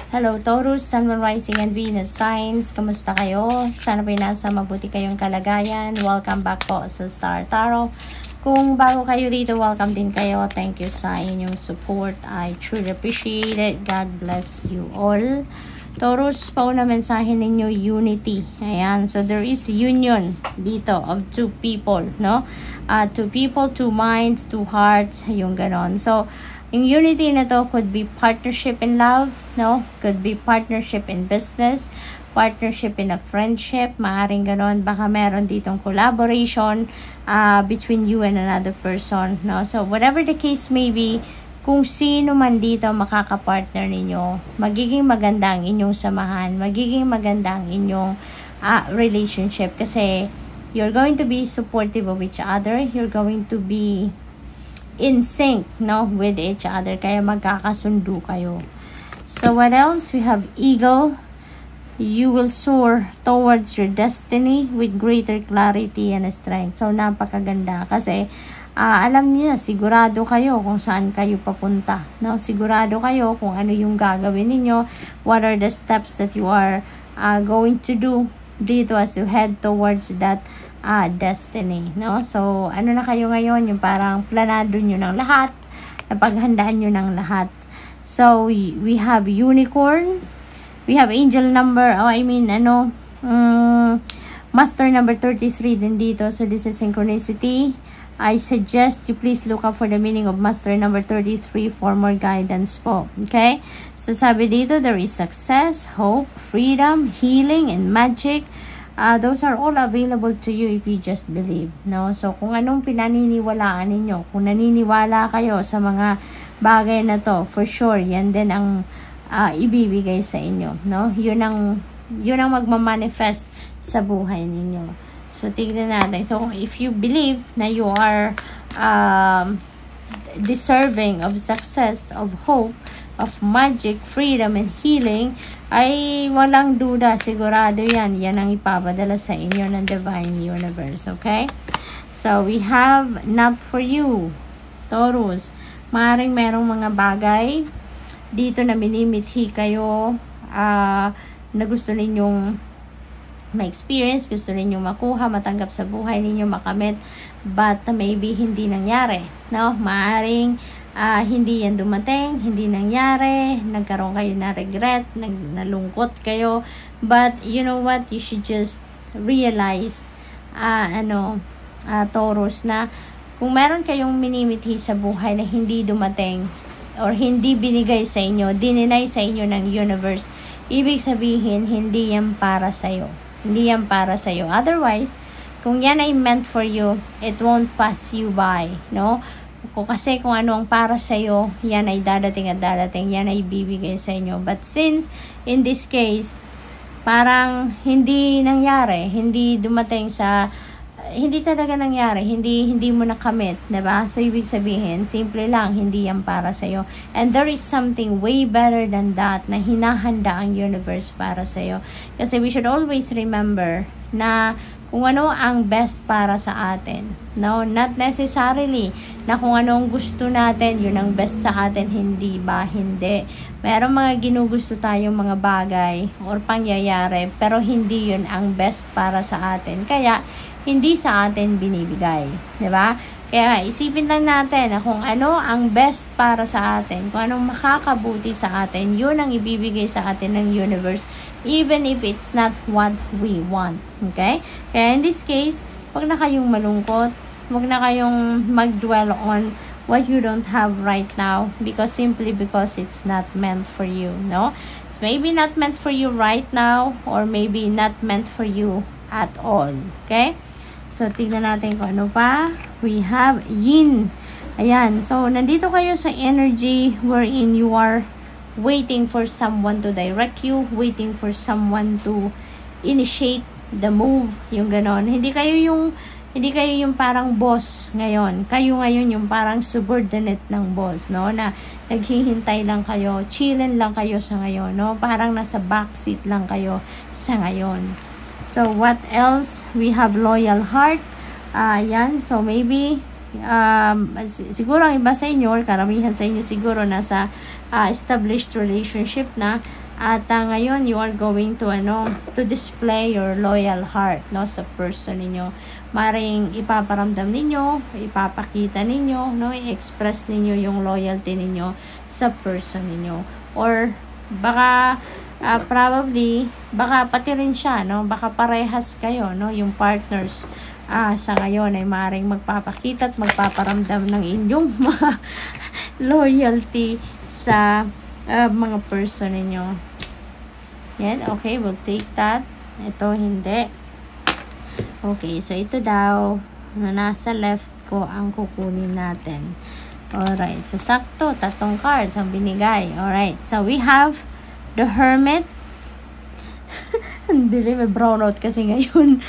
Hello Taurus, Sun, Moon, Rising, and Venus signs. Kamusta kayo? Sana po nasa mabuti kayong kalagayan. Welcome back po sa Star Tarot. Kung bago kayo dito, welcome din kayo. Thank you sa inyong support. I truly appreciate it. God bless you all. Taurus, pauna mensahe ninyo, unity. Ayan, so there is union dito of two people, no? Two people, two minds, two hearts, yung ganon. So, yung unity na to could be partnership in love, no? Could be partnership in business, partnership in a friendship, maaring ganon. Baka meron ditong collaboration between you and another person, no? So, whatever the case may be, kung sino man dito makakapartner ninyo, magiging maganda ang inyong samahan, magiging maganda ang inyong relationship kasi you're going to be supportive of each other, you're going to be in sync, no, with each other, kaya magkakasundo kayo. So what else? We have Eagle. You will soar towards your destiny with greater clarity and strength. So napakaganda kasi alam niyo, sigurado kayo kung saan kayo papunta, no? Sigurado kayo kung ano yung gagawin niyo, what are the steps that you are going to do dito as you head towards that destiny, no? So, ano na kayo ngayon? Yung parang planado nyo ng lahat, napaghandaan nyo ng lahat. So, we have Unicorn, we have Angel number, Master number 33 din dito. So, this is Synchronicity. I suggest you please look up for the meaning of Master number 33 for more guidance po. Okay? So, sabi dito, there is success, hope, freedom, healing, and magic. Those are all available to you if you just believe, no? So, kung anong pinaniniwalaan ninyo, kung naniniwala kayo sa mga bagay na to, for sure, yan din ang ibibigay sa inyo, no? Yun ang magmamanifest sa buhay ninyo. So, tignan natin. So, if you believe na you are deserving of success, of hope, of magic, freedom, and healing, ay walang duda, sigurado yan. Yan ang ipapadala sa inyo ng Divine Universe, okay? So, we have not for you, Taurus. Maaaring merong mga bagay dito na minimithi kayo na gusto ninyong ma-experience, gusto ninyong makuha, matanggap sa buhay ninyo, makamit, but maybe hindi nangyari, no? Maaaring hindi yan dumating, hindi nangyari, nagkaroon kayo na regret, nalungkot kayo, but you know what, you should just realize, Taurus, na kung meron kayong minimithi sa buhay na hindi dumating, or hindi binigay sa inyo, dininay sa inyo ng universe, ibig sabihin, hindi yan para sa'yo. Hindi yan para sa'yo. Otherwise, kung yan ay meant for you, it won't pass you by, no? Kasi kung ano ang para sa'yo, yan ay dadating at dadating, yan ay bibigay sa inyo. But since, in this case, parang hindi nangyari, hindi dumating sa, hindi talaga nangyari, hindi mo nakamit, diba? So, ibig sabihin, simple lang, hindi yan para sa'yo. And there is something way better than that na hinahanda ang universe para sa'yo. Kasi we should always remember na kung ano ang best para sa atin, no? Not necessarily na kung anong gusto natin, yun ang best sa atin, hindi ba? Hindi. Merong mga ginugusto tayong mga bagay or pangyayari, pero hindi yun ang best para sa atin. Kaya, hindi sa atin binibigay, di ba? Kaya isipin lang natin na kung ano ang best para sa atin, kung anong makakabuti sa atin, yun ang ibibigay sa atin ng universe, even if it's not what we want. Okay? Kaya in this case, wag na kayong malungkot, wag na kayong mag-dwell on what you don't have right now simply because it's not meant for you, no? It's maybe not meant for you right now, or maybe not meant for you at all. Okay? So, tignan natin kung ano pa. We have Yin. Ayan. So, nandito kayo sa energy wherein you are waiting for someone to direct you, waiting for someone to initiate the move, yung ganon. Hindi kayo yung parang boss ngayon. Kayo ngayon yung parang subordinate ng boss, no? Na naghihintay lang kayo, chillin lang kayo sa ngayon, no? Parang nasa backseat lang kayo sa ngayon. So, what else? We have loyal heart. Yan. So, maybe, siguro ang iba sa inyo, or karamihan sa inyo siguro, nasa established relationship na, At ngayon, you are going to to display your loyal heart, no, sa person ninyo. Maring ipaparamdam ninyo, ipapakita ninyo, no, i-express ninyo yung loyalty ninyo sa person ninyo. Or baka probably baka pati rin siya, no, baka parehas kayo, no, yung partners sa ngayon ay maring magpapakita at magpaparamdam ng inyong mga loyalty sa mga person ninyo. Yan, okay, we'll take that. Ito, hindi. Okay, so ito daw, nasa left ko ang kukunin natin. Alright, so sakto, 3 cards ang binigay. Alright, so we have the Hermit. Hindi, may brownout kasi ngayon.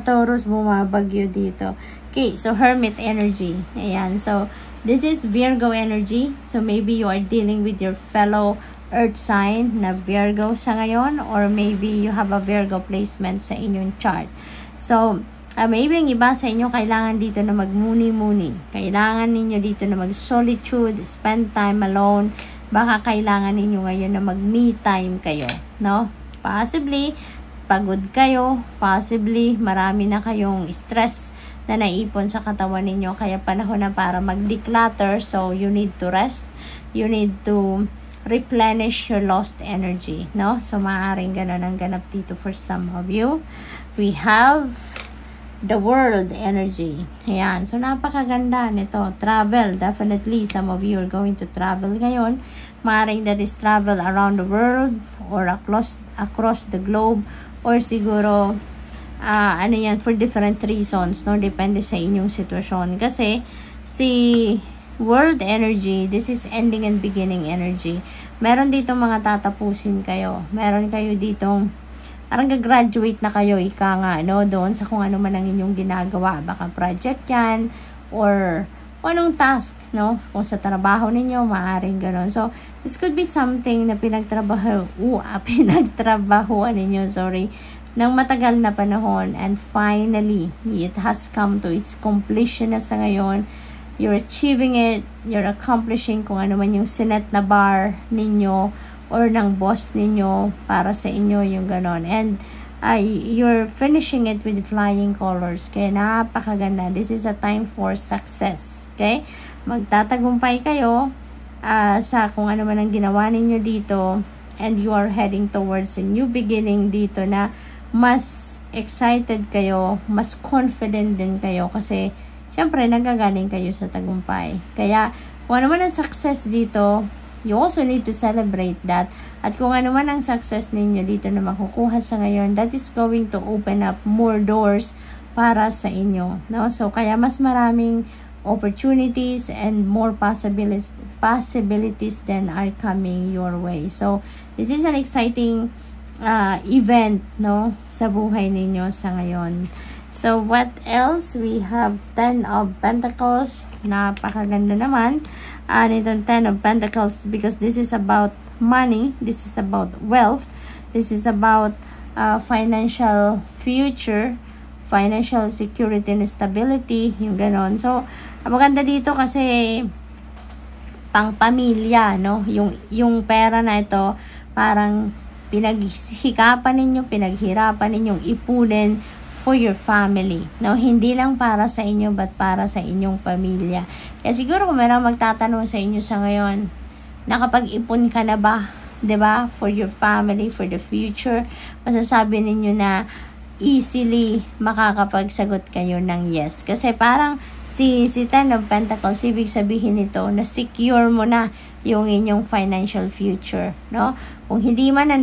Taurus, bumabagyo dito. Okay, so Hermit energy. Ayan, so this is Virgo energy. So maybe you are dealing with your fellow earth sign na Virgo sa ngayon, or maybe you have a Virgo placement sa inyong chart. So maybe ang iba sa inyo kailangan dito na magmuni-muni. Kailangan ninyo dito na mag-solitude, spend time alone. Baka kailangan ninyo ngayon na mag-me time kayo, no? Possibly pagod kayo, possibly marami na kayong stress na naipon sa katawan ninyo, kaya panahon na para mag-declutter. So you need to rest, you need to replenish your lost energy, no? So maaaring ganun ang ganap dito for some of you. We have the World energy. Ayan, so napakaganda nito. Travel, definitely some of you are going to travel ngayon. Maaaring that is travel around the world or across the globe, or siguro ano yan, for different reasons, no? Depende sa inyong sitwasyon. Kasi si World energy, this is ending and beginning energy. Meron dito mga tatapusin kayo. Meron kayo ditong parang gagraduate na kayo, ika nga, no? Doon sa kung ano man ang inyong ginagawa. Baka project yan, or anong task, no? Kung sa trabaho ninyo, maaaring gano'n. So, this could be something na pinagtrabahuan ninyo, ng matagal na panahon, and finally, it has come to its completion na sa ngayon. You're achieving it, you're accomplishing kung ano man yung sinet na bar ninyo or ng boss ninyo para sa inyo, yung ganon. And you're finishing it with flying colors. Kaya napakaganda. This is a time for success. Okay? Magtatagumpay kayo sa kung ano man ang ginawa ninyo dito, and you are heading towards a new beginning dito na mas excited kayo, mas confident din kayo kasi syempre nagagaling kayo sa tagumpay. Kaya kung ano man ang success dito, you also need to celebrate that. At kung ano man ang success ninyo dito na makukuha sa ngayon, that is going to open up more doors para sa inyo, no? So kaya mas maraming opportunities and more possibilities then are coming your way. So this is an exciting event, no, sa buhay ninyo sa ngayon. So what else? We have 10 of Pentacles. Napakaganda naman nitong 10 of Pentacles, because this is about money, this is about wealth, this is about financial future, financial security and stability, yung ganon. So maganda dito kasi pang pamilya, no? Yung pera na ito parang pinaghirapan ninyong ipunin for your family, no? Hindi lang para sa inyo, but para sa inyong pamilya. Kaya siguro kung meron magtatanong sa inyo sa ngayon, nakapag-ipon ka na ba, 'di ba? For your family, for the future, masasabi ninyo na easily makakapagsagot kayo ng yes. Kasi parang si 10 of Pentacles, ibig sabihin nito na secure mo na yung inyong financial future, no? Kung hindi man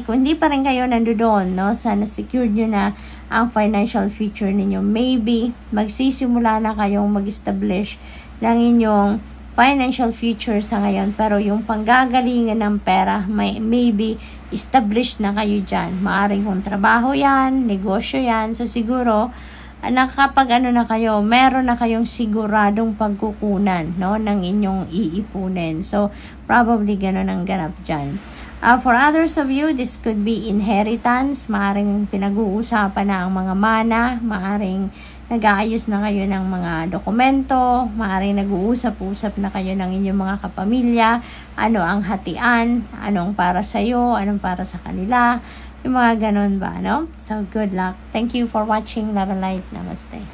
kung hindi pa rin kayo nandoon, no, sana secured nyo na ang financial future ninyo. Maybe magsisimula na kayong mag-establish ng inyong financial future sa ngayon, pero yung panggagalingan ng pera, maybe established na kayo dyan. Maaring kung trabaho yan, negosyo yan, so siguro nakapag na kayo, meron na kayong siguradong pagkukunan, no, ng inyong iipunin. So probably ganun ang ganap dyan. For others of you, this could be inheritance. Maaring pinag-uusapan na ang mga mana, maaring nag-aayos na kayo ng mga dokumento, maaaring nag-uusap-usap na kayo ng inyong mga kapamilya, ano ang hatian, anong para sa'yo, anong para sa kanila, yung mga ganon ba, no? So, good luck. Thank you for watching. Love and light. Namaste.